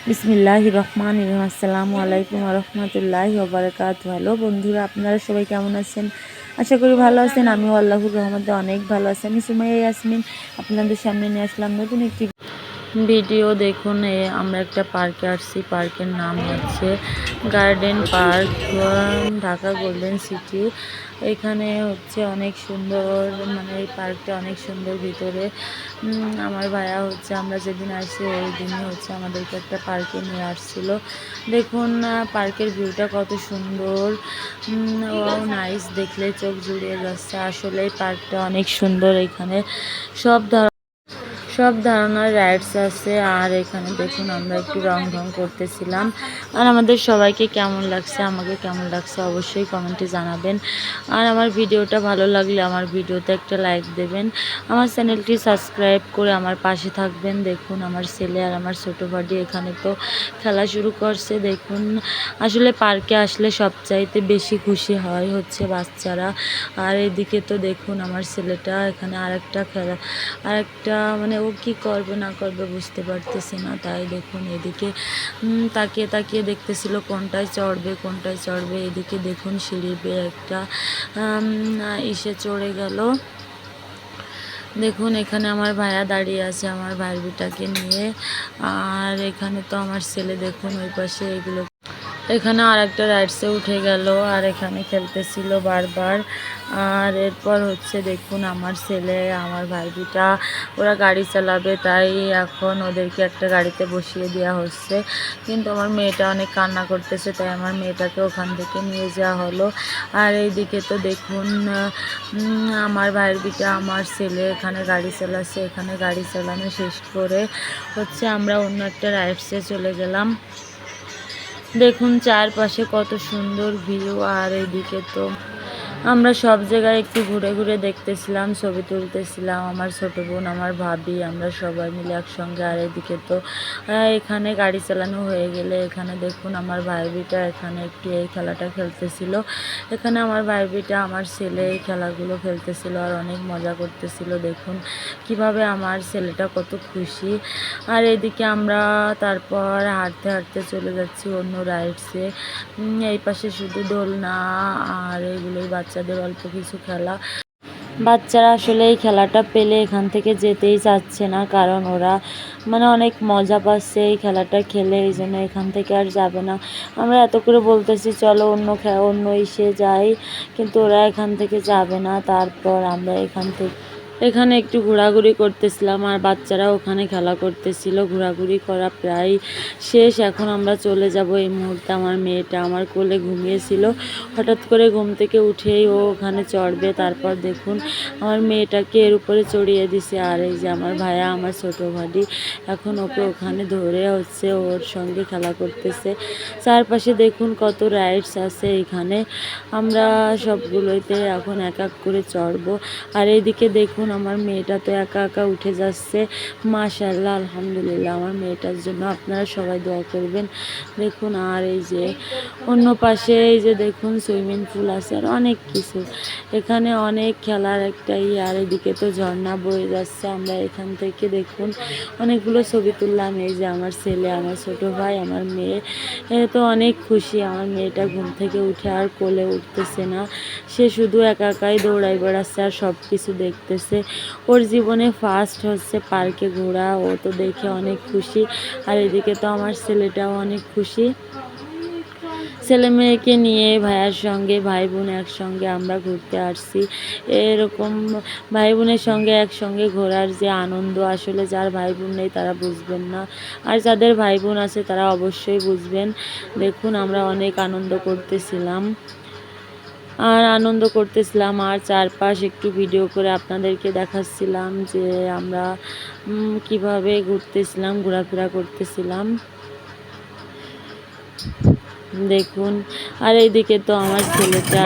বিসমিল্লাহির রহমানির রহিম। আসসালামু আলাইকুম ওয়া রাহমাতুল্লাহি ওয়া বারাকাতুহু। হ্যালো বন্ধুরা, আপনারা সবাই কেমন আছেন? আশা করি ভালো আছেন। আমিও আল্লাহর রহমতে অনেক ভালো আছি। আমি সুমাইয়া ইয়াসমিন আপনাদের সামনে নিয়ে আসলাম নতুন একটি ভিডিও। দেখুন, আমরা একটা পার্কে আসছি। পার্কের নাম হচ্ছে garden park, Dhaka golden city. এখানে হচ্ছে অনেক সুন্দর, মানে এই পার্কটা অনেক সুন্দর ভিতরে। আমার ভাইয়া হচ্ছে আমরা যেদিন আসছি ওই দিনই হচ্ছে আমাদেরকে একটা পার্কে নিয়ে আসছিল। দেখুন পার্কের ভিউটা কত সুন্দর, ওয়াও নাইস, দেখলে চোখ জুড়িয়ে যাচ্ছে। আসলে এই পার্কটা অনেক সুন্দর। এখানে সব ধরনের রাইডস আছে। আর এখানে দেখুন আমরা একটু রং করতেছিলাম। আর আমাদের সবাইকে কেমন লাগছে, আমাকে কেমন লাগছে অবশ্যই কমেন্টে জানাবেন। আর আমার ভিডিওটা ভালো লাগলে আমার ভিডিওতে একটা লাইক দেবেন। আমার চ্যানেলটি সাবস্ক্রাইব করে আমার পাশে থাকবেন। দেখুন আমার ছেলে আর আমার ছোটো ভাই এখানে তো খেলা শুরু করছে। দেখুন আসলে পার্কে আসলে সবচাইতে বেশি খুশি হয় হচ্ছে বাচ্চারা। আর এদিকে তো দেখুন আমার ছেলেটা এখানে আরেকটা মানে ও কি করবে না করবে বুঝতে পারতেছে না। তাই দেখুন এদিকে তাকিয়ে তাকিয়ে দেখতেছিল কোনটায় চড়বে। এদিকে দেখুন সিঁড়ি বেয়ে একটা ইসে চড়ে গেল। দেখুন এখানে আমার ভাইয়া দাঁড়িয়ে আছে আমার ভাইবিটাকে নিয়ে। আর এখানে তো আমার ছেলে দেখুন ওই পাশে এখানে আর একটা রাইডসে উঠে গেল আর এখানে খেলতেছিল বারবার। আর এরপর হচ্ছে দেখুন আমার ছেলে আমার ভাইবিটা ওরা গাড়ি চালাবে, তাই এখন ওদেরকে একটা গাড়িতে বসিয়ে দেওয়া হচ্ছে। কিন্তু আমার মেয়েটা অনেক কান্না করতেছে, তাই আমার মেয়েটাকে ওখান থেকে নিয়ে যাওয়া হলো। আর এইদিকে তো দেখুন আমার ভাইবিটা আমার ছেলে এখানে গাড়ি চালাচ্ছে। এখানে গাড়ি চালানো শেষ করে হচ্ছে আমরা অন্য একটা রাইডসে চলে গেলাম। দেখুন চারপাশে কত সুন্দর ভিউ। আর এদিকে তো আমরা সব জায়গায় একটু ঘুরে ঘুরে দেখতেছিলাম, ছবি তুলতেছিলাম। আমার ছোটো বোন, আমার ভাবি, আমরা সবাই মিলে একসঙ্গে। আর এদিকে তো এখানে গাড়ি চালানো হয়ে গেলে এখানে দেখুন আমার ভাইবিটা এখানে একটু এই খেলাটা খেলতেছিল। এখানে আমার ভাইবিটা আমার ছেলে এই খেলাগুলো খেলতেছিল আর অনেক মজা করতেছিল। দেখুন কিভাবে আমার ছেলেটা কত খুশি। আর এদিকে আমরা তারপর হাঁটতে হাঁটতে চলে যাচ্ছি অন্য রাইডসে। এই পাশে শুধু দোলনা আর এগুলোই বাচ্চাদের অল্প কিছু খেলা। বাচ্চারা আসলে এই খেলাটা পেলে এখান থেকে যেতেই চাচ্ছে না, কারণ ওরা মানে অনেক মজা পাচ্ছে এই খেলাটা খেলে, এই জন্য এখান থেকে আর যাবে না। আমরা এত করে বলতেছি চলো অন্য ইসে যাই, কিন্তু ওরা এখান থেকে যাবে না। তারপর আমরা এখানে একটু ঘোরাঘুরি করতেছিলাম আর বাচ্চারা ওখানে খেলা করতেছিল। ঘোরাঘুরি করা প্রায় শেষ, এখন আমরা চলে যাব। এই মুহূর্তে আমার মেয়েটা আমার কোলে ঘুমিয়েছিল, হঠাৎ করে ঘুম থেকে উঠেই ও ওখানে চড়বে। তারপর দেখুন আমার মেয়েটাকে এর উপরে চড়িয়ে দিছে। আর এই যে আমার ভাইয়া আমার ছোটো ভাই এখন ওকে ওখানে ধরে হচ্ছে ওর সঙ্গে খেলা করতেছে। চারপাশে দেখুন কত রাইডস আছে এখানে, আমরা সবগুলোতে এখন এক এক করে চড়বো। আর এইদিকে দেখুন আমার মেয়েটা তো একা একা উঠে যাচ্ছে। মাশাআল্লাহ, আলহামদুলিল্লাহ, আমার মেয়েটার জন্য আপনারা সবাই দোয়া করবেন। দেখুন আর এই যে অন্য পাশে এই যে দেখুন সুইমিং পুল আছে আর অনেক কিছু, এখানে অনেক খেলার একটা আর এদিকে তো ঝর্ণা বয়ে যাচ্ছে। আমরা এখান থেকে দেখুন অনেকগুলো ছবি তুললাম। এই যে আমার ছেলে, আমার ছোটো ভাই, আমার মেয়ে তো অনেক খুশি। আমার মেয়েটা ঘুম থেকে উঠে আর কোলে উঠতেছে না, সে শুধু একা একাই দৌড়াই বেড়াচ্ছে আর সব কিছু দেখতেছে। ওর জীবনে ফার্স্ট হচ্ছে পার্কে ঘোরা, ও তো দেখে অনেক খুশি। আর এদিকে তো আমার ছেলেটাও অনেক খুশি। ছেলে মেয়েকে নিয়ে ভাইয়ার সঙ্গে ভাই বোন একসঙ্গে আমরা ঘুরতে আসছি। এরকম ভাই বোনের সঙ্গে একসঙ্গে ঘোরার যে আনন্দ, আসলে যার ভাই বোন নেই তারা বুঝবেন না, আর যাদের ভাই বোন আছে তারা অবশ্যই বুঝবেন। দেখুন আমরা অনেক আনন্দ করতেছিলাম আর চারপাশ একটু ভিডিও করে আপনাদেরকে দেখাচ্ছিলাম যে আমরা কিভাবে ঘোরাফেরা করতেছিলাম। দেখুন আর এইদিকে তো আমার ছেলেটা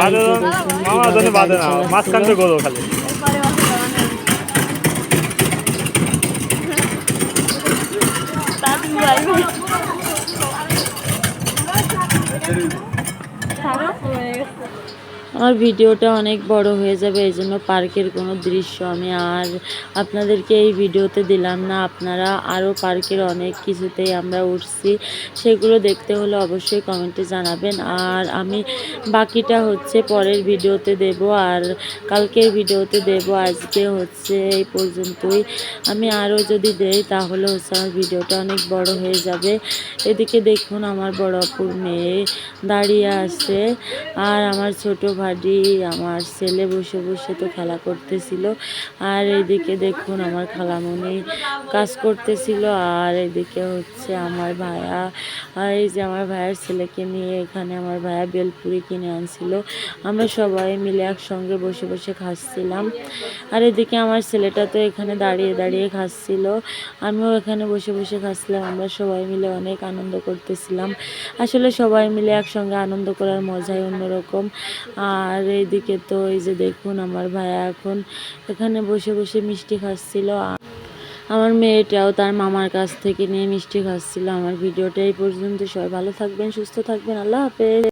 আমার ভিডিওটা অনেক বড় হয়ে যাবে, এই জন্য পার্কের কোনো দৃশ্য আমি আর আপনাদেরকে এই ভিডিওতে দিলাম না। আপনারা আরও পার্কের অনেক কিছুতেই আমরা উঠছি, সেগুলো দেখতে হলে অবশ্যই কমেন্টে জানাবেন। আর আমি বাকিটা হচ্ছে পরের ভিডিওতে দেব আর কালকের ভিডিওতে দেব। আজকে হচ্ছে এই পর্যন্তই। আমি আরও যদি দেই তাহলে হচ্ছে আমার ভিডিওটা অনেক বড় হয়ে যাবে। এদিকে দেখুন আমার বড় অপুর মেয়ে দাঁড়িয়ে আছে আর আমার ছোট ভাডি আমার ছেলে বসে বসে তো খেলা করতেছিল। আর এদিকে দেখুন আমার খালামণি কাজ করতেছিল। আর এদিকে হচ্ছে আমার ভাইয়া, আর এই যে আমার ভাইয়ের ছেলেকে নিয়ে এখানে আমার ভাইয়া বেলপুরি কিনে আনছিল। আমরা সবাই মিলে একসঙ্গে বসে বসে খাচ্ছিলাম। আর এদিকে আমার ছেলেটা তো এখানে দাঁড়িয়ে দাঁড়িয়ে খাচ্ছিল, আমিও এখানে বসে বসে খাচ্ছিলাম। আমরা সবাই মিলে অনেক আনন্দ করতেছিলাম। আসলে সবাই মিলে একসঙ্গে আনন্দ করার মজাই অন্যরকম। আর এইদিকে তো এই যে দেখুন আমার ভাইয়া এখন এখানে বসে বসে মিষ্টি খাচ্ছিল। আমার মেয়েটাও তার মামার কাছ থেকে নিয়ে মিষ্টি খাচ্ছিল। আমার ভিডিওটা এই পর্যন্ত। সবাই ভালো থাকবেন, সুস্থ থাকবেন। আল্লাহ হাফেজ।